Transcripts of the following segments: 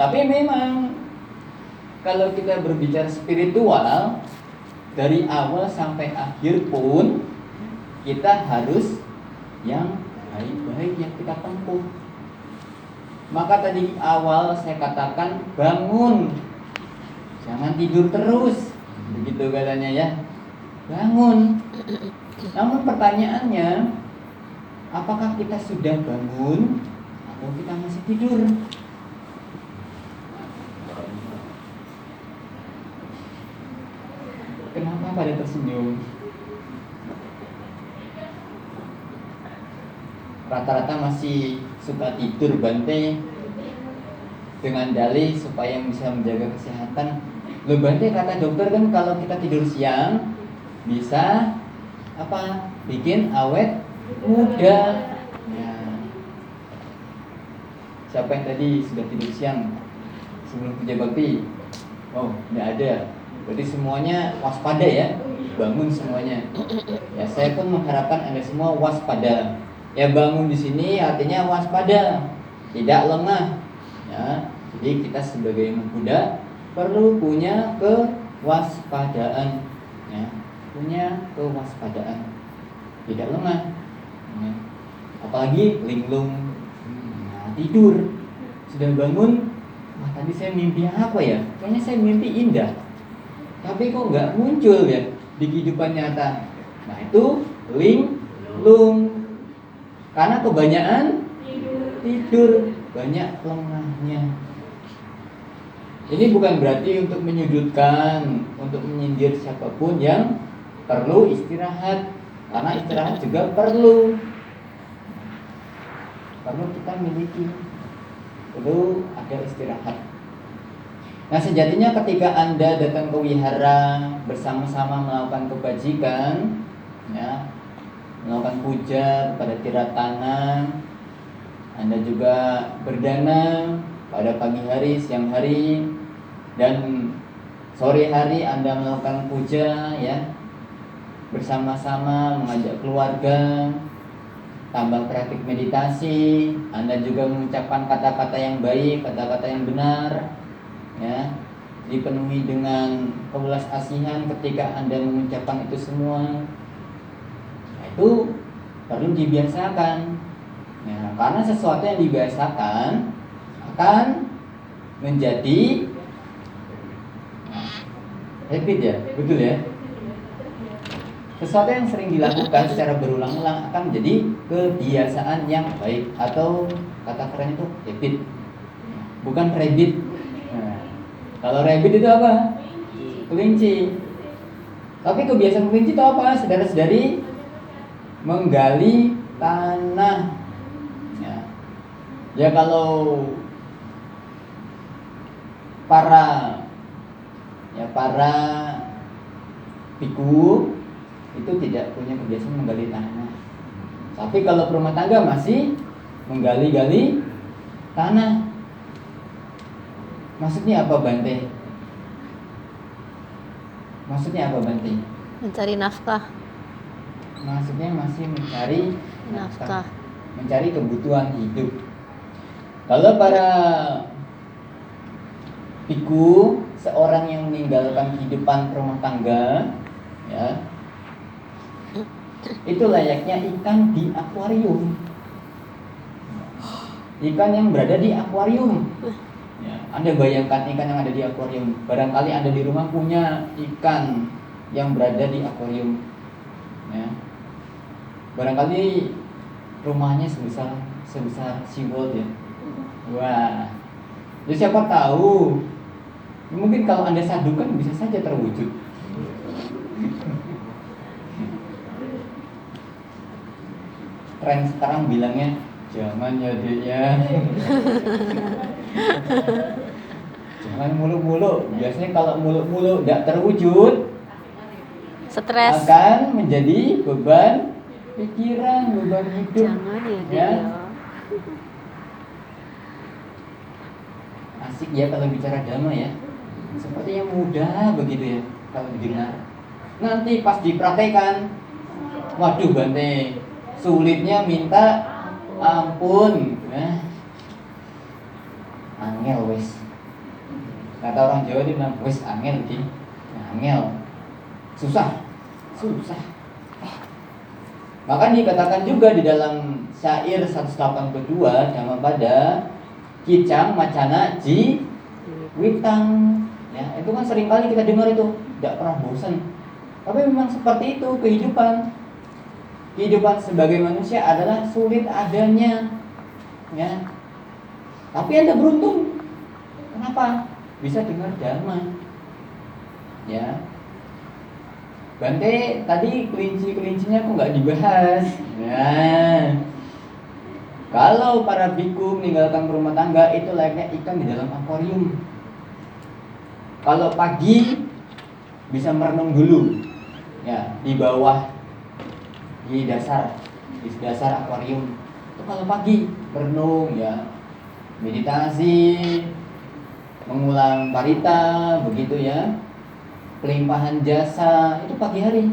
Tapi memang kalau kita berbicara spiritual, dari awal sampai akhir pun kita harus yang baik-baik yang kita tempuh. Maka tadi awal saya katakan bangun, jangan tidur terus, begitu katanya ya. Bangun. Namun pertanyaannya, apakah kita sudah bangun atau kita masih tidur? Kenapa pada tersenyum? Rata-rata masih suka tidur Bante dengan dalih supaya bisa menjaga kesehatan. Loh Bante, kata dokter kan kalau kita tidur siang bisa apa? Bikin awet muda. Ya. Siapa yang tadi sudah tidur siang sebelum kerja bakti? Oh, tidak ada. Berarti semuanya waspada ya, bangun semuanya. Ya, saya pun mengharapkan Anda semua waspada. Ya, bangun di sini artinya waspada, tidak lengah. Ya, jadi kita sebagai muda perlu punya kewaspadaan. Ya, punya kewaspadaan, tidak lengah. Ya. Apalagi linglung, tidur, sudah bangun. Wah, tadi saya mimpi apa ya? Kayaknya saya mimpi indah, tapi kok nggak muncul ya di kehidupan nyata. Nah, itu linglung. Karena kebanyakan tidur, banyak lengahnya. Ini bukan berarti untuk menyudutkan, untuk menyindir siapapun yang perlu istirahat. Karena istirahat juga perlu kita miliki. Perlu ada istirahat. Nah, sejatinya ketika Anda datang ke wihara bersama-sama melakukan kebajikan, ya, melakukan puja kepada Tiratana, Anda juga berdana pada pagi hari, siang hari, dan sore hari Anda melakukan puja ya, bersama-sama mengajak keluarga, tambah praktik meditasi, Anda juga mengucapkan kata-kata yang baik, kata-kata yang benar, ya, dipenuhi dengan kewelas asihan ketika Anda mengucapkan itu semua. Itu perlu dibiasakan ya, karena sesuatu yang dibiasakan akan menjadi habit ya, betul ya. Sesuatu yang sering dilakukan secara berulang-ulang akan menjadi kebiasaan yang baik, atau kata keren itu habit, bukan rabbit. Nah, kalau rabbit itu apa? Kelinci. Tapi kebiasaan kelinci itu apa? Saudara-saudari, menggali tanah. Ya, kalau para biku itu tidak punya kebiasaan menggali tanah. Tapi kalau rumah tangga masih menggali-gali tanah. Maksudnya apa Bante? Mencari nafkah. Maksudnya masih mencari Nafkah. Mencari kebutuhan hidup. Kalau para biku, seorang yang meninggalkan kehidupan rumah tangga, ya, itu layaknya ikan di akuarium. Ikan yang berada di akuarium. Ya, Anda bayangkan ikan yang ada di akuarium. Barangkali Anda di rumah punya ikan yang berada di akuarium. Ya. Barangkali rumahnya sebesar SeaWorld ya. Wah, ya siapa tahu. Mungkin kalau Anda sadukan bisa saja terwujud. Tren sekarang bilangnya jangan ya Dek ya. Jangan muluk-muluk. Biasanya kalau muluk-muluk tidak terwujud, Stres. akan menjadi beban pikiran, beban hidup. Jangan ya Dek Ya. ya. Asik ya kalau bicara dhamma ya. Sepertinya mudah begitu ya kalau didengar. Nanti pas dipraktekkan, waduh Bante, sulitnya minta ampun. Angel wes. Kata orang Jawa dia bilang, wes angel ki, angel, susah. Maka dikatakan juga di dalam syair 182 Dhammapada, kicang macana ji witang. Ya, itu kan sering kali kita dengar itu, tidak pernah bosan. Tapi memang seperti itu kehidupan. Kehidupan sebagai manusia adalah sulit adanya. Ya. Tapi Anda beruntung. Kenapa? Bisa dengar dhamma. Ya. Bante tadi kelinci-kelincinya kok nggak dibahas. Nah, kalau para biku meninggalkan rumah tangga itu layaknya ikan di dalam akuarium. Kalau pagi bisa merenung dulu, ya di bawah, di dasar akuarium. Itu kalau pagi merenung, ya meditasi, mengulang parita, begitu ya. Pelimpahan jasa itu pagi hari,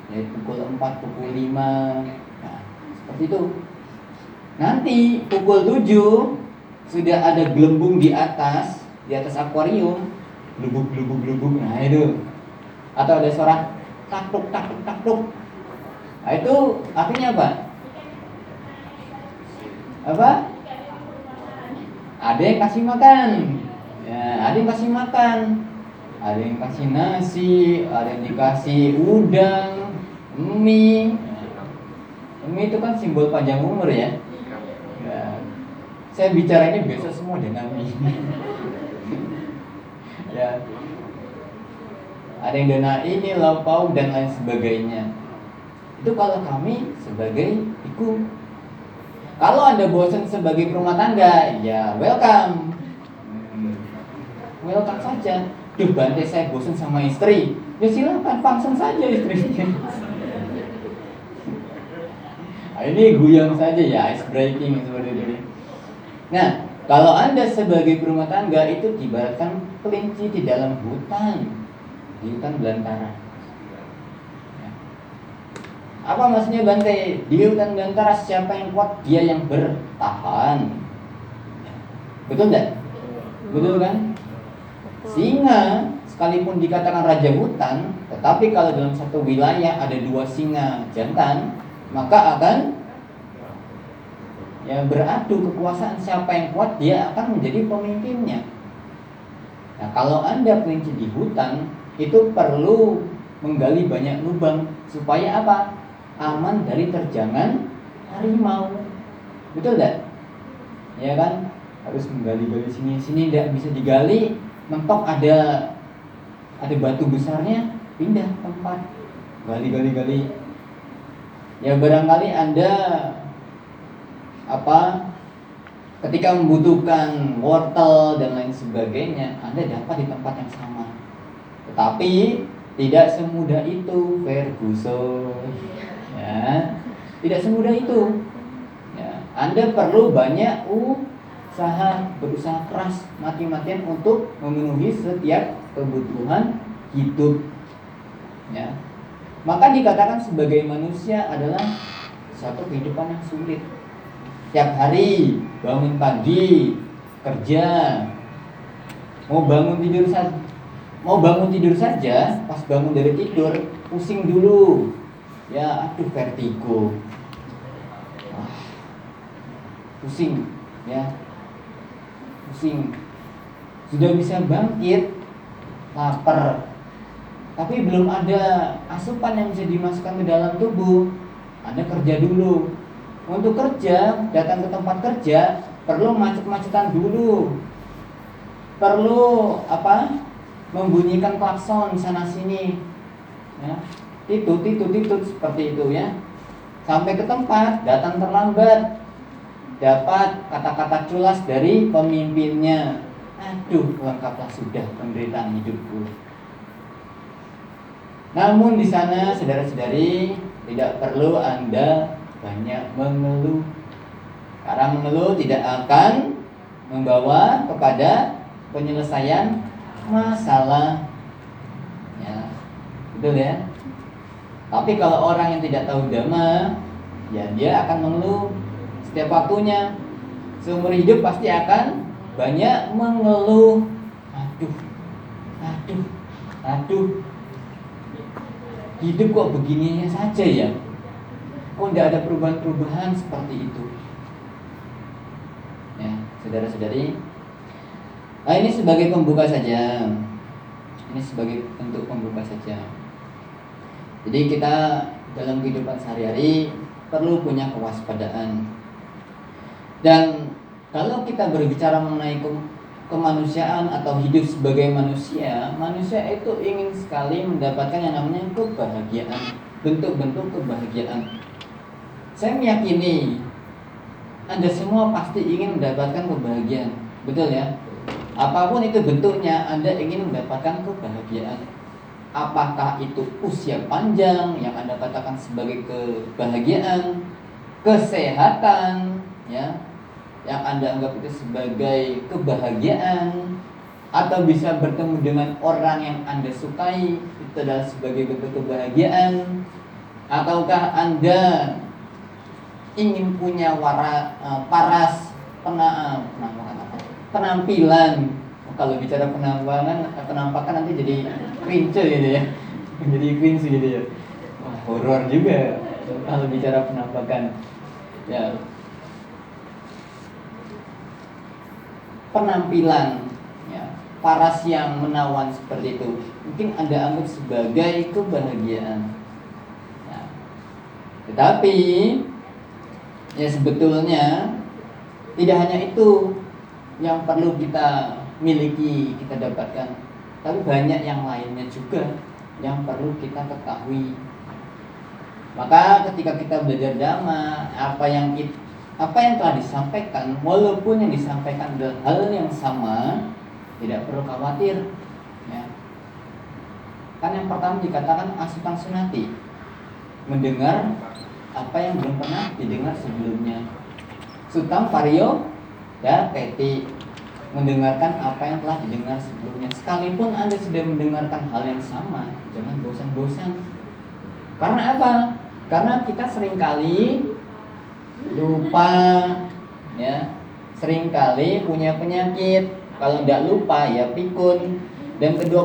ya, pukul 4, pukul 5. Nah, seperti itu. Nanti pukul 7 sudah ada gelembung di atas akuarium, blubuk. Nah itu. Atau ada suara takluk. Nah itu artinya apa? Ada yang kasih makan. Ya, ada yang kasih makan. Ada yang kasih nasi, ada yang dikasih udang, mie. Mie itu kan simbol panjang umur ya. Ya, saya bicaranya biasa semua dengan mie. Ya, ada yang dana ini, lauk dan lain sebagainya. Itu kalau kami sebagai biku. Kalau Anda bosan sebagai rumah tangga, ya welcome. Welcome saja. Duh Bante saya bosan sama istri. Ya silakan pangsan saja istrinya. Nah, ini guyang saja ya, ice breaking seperti ini. Nah, kalau Anda sebagai rumah tangga itu diibaratkan kelinci di dalam hutan, di hutan belantara. Apa maksudnya Bante? Di hutan belantara siapa yang kuat, dia yang bertahan. Betul tidak? Betul kan? Singa sekalipun dikatakan raja hutan, tetapi kalau dalam satu wilayah ada 2 singa jantan, maka akan ya beradu kekuasaan, siapa yang kuat dia akan menjadi pemimpinnya. Nah, kalau Anda kelinci di hutan, itu perlu menggali banyak lubang supaya apa? Aman dari terjangan harimau. Betul tidak? Ya kan? Harus menggali-gali sini tidak bisa digali, mentok ada batu besarnya, pindah tempat, gali. Ya barangkali Anda ketika membutuhkan wortel dan lain sebagainya, Anda dapat di tempat yang sama. Tetapi tidak semudah itu, Ferguson. Ya, tidak semudah itu. Ya, Anda perlu banyak berusaha keras, mati-matian untuk memenuhi setiap kebutuhan hidup. Ya. Maka dikatakan sebagai manusia adalah suatu kehidupan yang sulit. Tiap hari bangun pagi kerja, mau bangun tidur saja, pas bangun dari tidur pusing dulu, ya vertigo, pusing, sudah bisa bangkit, lapar, tapi belum ada asupan yang bisa dimasukkan ke dalam tubuh. Anda kerja dulu. Untuk kerja, datang ke tempat kerja, perlu macet-macetan dulu. Perlu membunyikan klakson sana sini. Ya. Titut seperti itu ya. Sampai ke tempat, datang terlambat. Dapat kata-kata culas dari pemimpinnya. Aduh, lengkaplah sudah penderitaan hidupku. Namun di sana saudara-saudari tidak perlu Anda banyak mengeluh. Karena mengeluh tidak akan membawa kepada penyelesaian masalah. Ya, betul ya. Tapi kalau orang yang tidak tahu dhamma, ya dia akan mengeluh setiap waktunya. Seumur hidup pasti akan banyak mengeluh. aduh, hidup kok begininya saja ya, kok tidak ada perubahan-perubahan seperti itu. Ya, saudara-saudari, ini sebagai pembuka saja. Ini sebagai bentuk pembuka saja. Jadi kita dalam kehidupan sehari-hari perlu punya kewaspadaan. Dan kalau kita berbicara mengenai kemanusiaan atau hidup sebagai manusia, manusia itu ingin sekali mendapatkan yang namanya kebahagiaan, bentuk-bentuk kebahagiaan. Saya meyakini Anda semua pasti ingin mendapatkan kebahagiaan, betul ya? Apapun itu bentuknya, Anda ingin mendapatkan kebahagiaan. Apakah itu usia panjang yang Anda katakan sebagai kebahagiaan, kesehatan, ya, yang Anda anggap itu sebagai kebahagiaan, atau bisa bertemu dengan orang yang Anda sukai, itu adalah sebagai bentuk kebahagiaan, ataukah Anda ingin punya penampilan. Kalau bicara penampakan nanti jadi cringe gitu ya. Jadi cringe gitu ya. Wah, horor juga kalau bicara penampakan. Ya. Penampilan ya, paras yang menawan seperti itu mungkin Anda anggap sebagai kebahagiaan. Ya. Tetapi ya sebetulnya tidak hanya itu yang perlu kita miliki, kita dapatkan, tapi banyak yang lainnya juga yang perlu kita ketahui. Maka ketika kita belajar dhamma, apa yang telah disampaikan, walaupun yang disampaikan adalah hal yang sama, tidak perlu khawatir. Ya. Kan yang pertama dikatakan asutang sunati, mendengar apa yang belum pernah didengar sebelumnya. Sutang vario ya keti, mendengarkan apa yang telah didengar sebelumnya. Sekalipun Anda sudah mendengarkan hal yang sama, jangan bosan-bosan. Karena apa? Karena kita seringkali lupa, ya, seringkali punya penyakit. Kalau tidak lupa ya pikun. Dan kedua